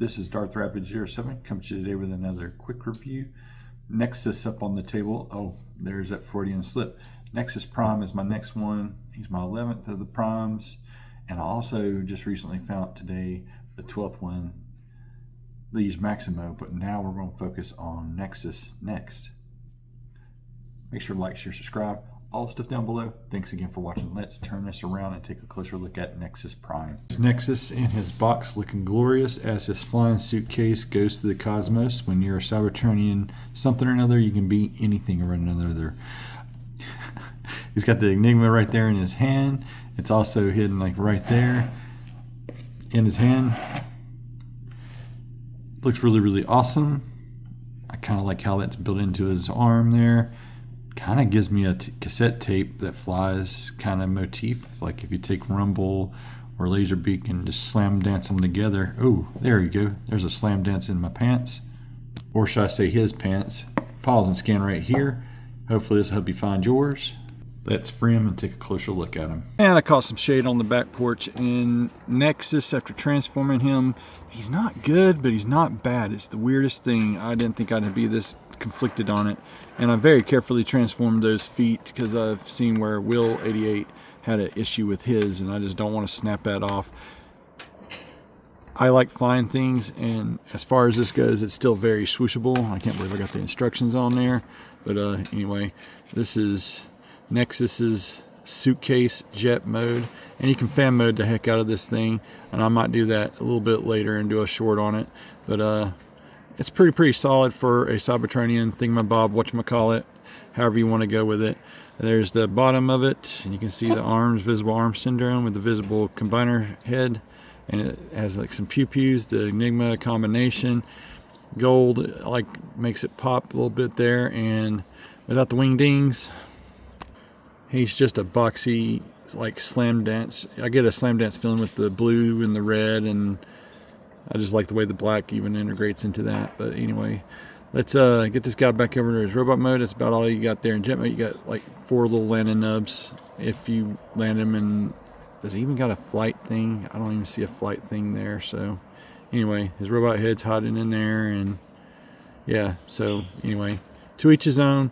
This is Darth Rapid 07 coming to you today with another quick review. Nexus up on the table. Oh, there's that Freudian slip. Nexus Prime is my next one. He's my 11th of the primes. And I also just recently found today the 12th one, Lee's Maximo, but now we're going to focus on Nexus next. Make sure to like, share, subscribe, all the stuff down below. Thanks again for watching. Let's turn this around and take a closer look at Nexus Prime. Nexus in his box looking glorious as his flying suitcase goes to the cosmos. When you're a Cybertronian something or another, you can be anything or another. He's got the Enigma right there in his hand. It's also hidden like right there in his hand. Looks really, really awesome. I kind of like how that's built into his arm there. Kind of gives me a cassette tape that flies kind of motif, like if you take Rumble or Laserbeak and just slam dance them together. Oh, there you go. There's a slam dance in my pants, or should I say his pants. Pause and scan right here. Hopefully this will help you find yours. Let's free him and take a closer look at him. And I caught some shade on the back porch in Nexus after transforming him. He's not good, but he's not bad. It's the weirdest thing. I didn't think I'd be this conflicted on it. And I very carefully transformed those feet because I've seen where Will 88 had an issue with his, and I just don't want to snap that off. I like flying things, and as far as this goes, it's still very swooshable. I can't believe I got the instructions on there. But anyway, this is Nexus's suitcase jet mode, and you can fan mode the heck out of this thing, and I might do that a little bit later and do a short on it. But it's pretty solid for a Cybertronian thingamabob, whatchamacallit, however you want to go with it. There's the bottom of it, and you can see the arms, visible arm syndrome with the visible combiner head, and it has like some pew-pews, the Enigma combination. Gold like makes it pop a little bit there, and without the wing dings, he's just a boxy like slam dance. I get a slam dance feeling with the blue and the red, and I just like the way the black even integrates into that. But anyway, let's get this guy back over to his robot mode. That's about all you got there. In jet mode, you got like 4 little landing nubs. If you land him in, does he even got a flight thing? I don't even see a flight thing there. So anyway, his robot head's hiding in there, and yeah. So anyway, to each his own.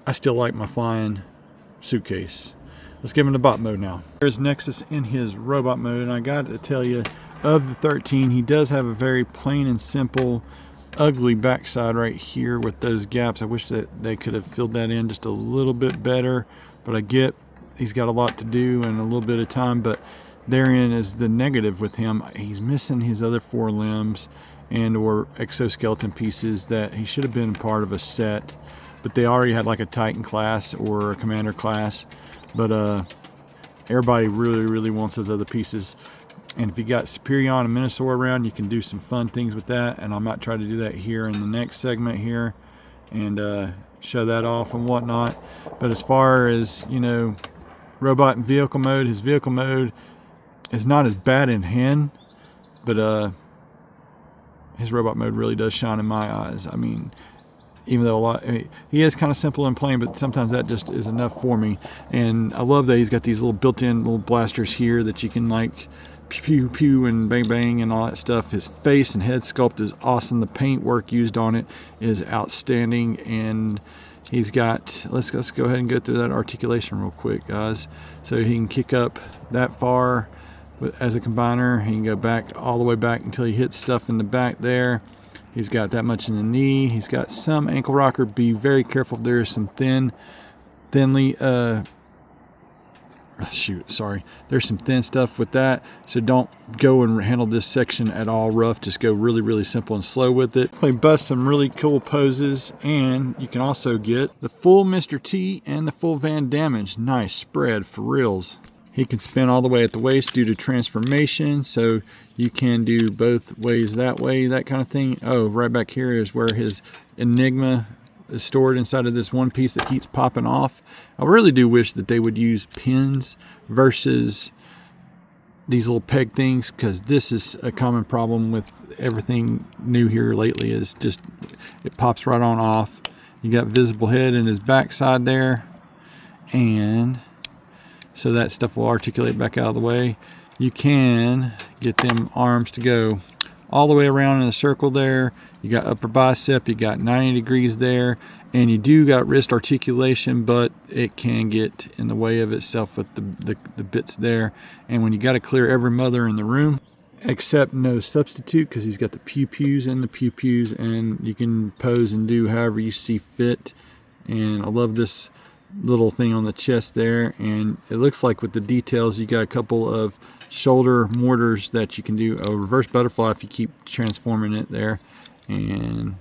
I still like my flying suitcase. Let's give him the bot mode now. There's Nexus in his robot mode, and I got to tell you, of the 13, he does have a very plain and simple, ugly backside right here with those gaps. I wish that they could have filled that in just a little bit better, but I get he's got a lot to do and a little bit of time, but therein is the negative with him. He's missing his other 4 limbs and or exoskeleton pieces that he should have been part of a set, but they already had like a Titan class or a Commander class, but everybody really wants those other pieces. And if you got Superion and Minosaur around, you can do some fun things with that, and I might try to do that here in the next segment here and show that off and whatnot. But as far as, you know, robot and vehicle mode, his vehicle mode is not as bad in hand, but his robot mode really does shine in my eyes. I mean, even though he is kind of simple and plain, but sometimes that just is enough for me. And I love that he's got these little built-in little blasters here that you can like pew pew and bang bang and all that stuff. His face and head sculpt is awesome. The paint work used on it is outstanding, and he's got, let's go ahead and go through that articulation real quick, guys. So he can kick up that far as a combiner. He can go back all the way back until he hits stuff in the back there. He's got that much in the knee. He's got some ankle rocker. Be very careful. There's some thinly there's some thin stuff with that, so don't go and handle this section at all rough. Just go really simple and slow with it. Play bust some really cool poses, and you can also get the full Mr. T and the full Van Damage. Nice spread for reals. He can spin all the way at the waist due to transformation, so you can do both ways that way, that kind of thing. Oh, right back here is where his Enigma is stored inside of this one piece that keeps popping off. I really do wish that they would use pins versus these little peg things, because this is a common problem with everything new here lately, is just it pops right on off. You got visible head in his backside there, and so that stuff will articulate back out of the way. You can get them arms to go all the way around in a circle there. You got upper bicep, you got 90 degrees there, and you do got wrist articulation, but it can get in the way of itself with the bits there. And when you got to clear every mother in the room, except no substitute, because he's got the pew-pews and the pew-pews, and you can pose and do however you see fit. And I love this little thing on the chest there, and it looks like with the details you got a couple of shoulder mortars that you can do a reverse butterfly if you keep transforming it there. And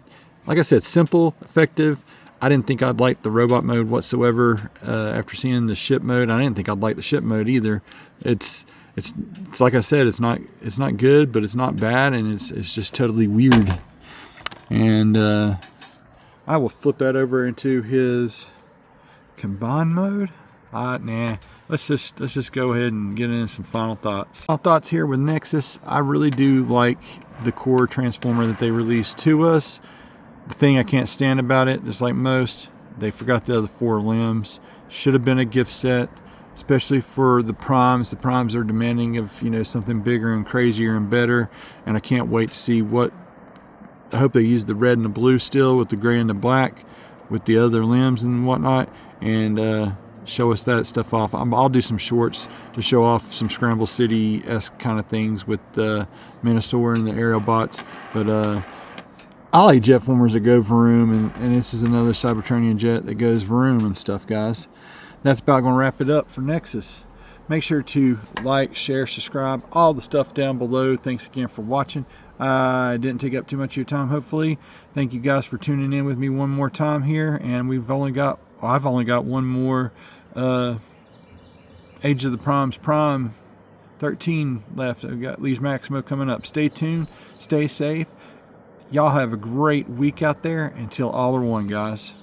like I said, simple, effective. I didn't think I'd like the robot mode whatsoever after seeing the ship mode. I didn't think I'd like the ship mode either. It's like I said, it's not good, but it's not bad, and it's just totally weird. And I will flip that over into his combine mode. Nah, let's just go ahead and get into some final thoughts. Final thoughts here with Nexus. I really do like the core transformer that they released to us. The thing I can't stand about it, just like most, they forgot the other 4 limbs. Should have been a gift set, especially for the primes. The primes are demanding of, you know, something bigger and crazier and better, and I can't wait to see what. I hope they use the red and the blue still with the gray and the black with the other limbs and whatnot, and show us that stuff off. I'll do some shorts to show off some Scramble City-esque kind of things with the Minosaur and the aerial bots. But I like jet formers that go vroom, and this is another Cybertronian jet that goes vroom and stuff, guys. That's about going to wrap it up for Nexus. Make sure to like, share, subscribe, all the stuff down below. Thanks again for watching. I didn't take up too much of your time, hopefully. Thank you guys for tuning in with me one more time here. And I've only got one more Age of the Primes Prime 13 left. I've got Liege Maximo coming up. Stay tuned. Stay safe. Y'all have a great week out there. Until all are one, guys.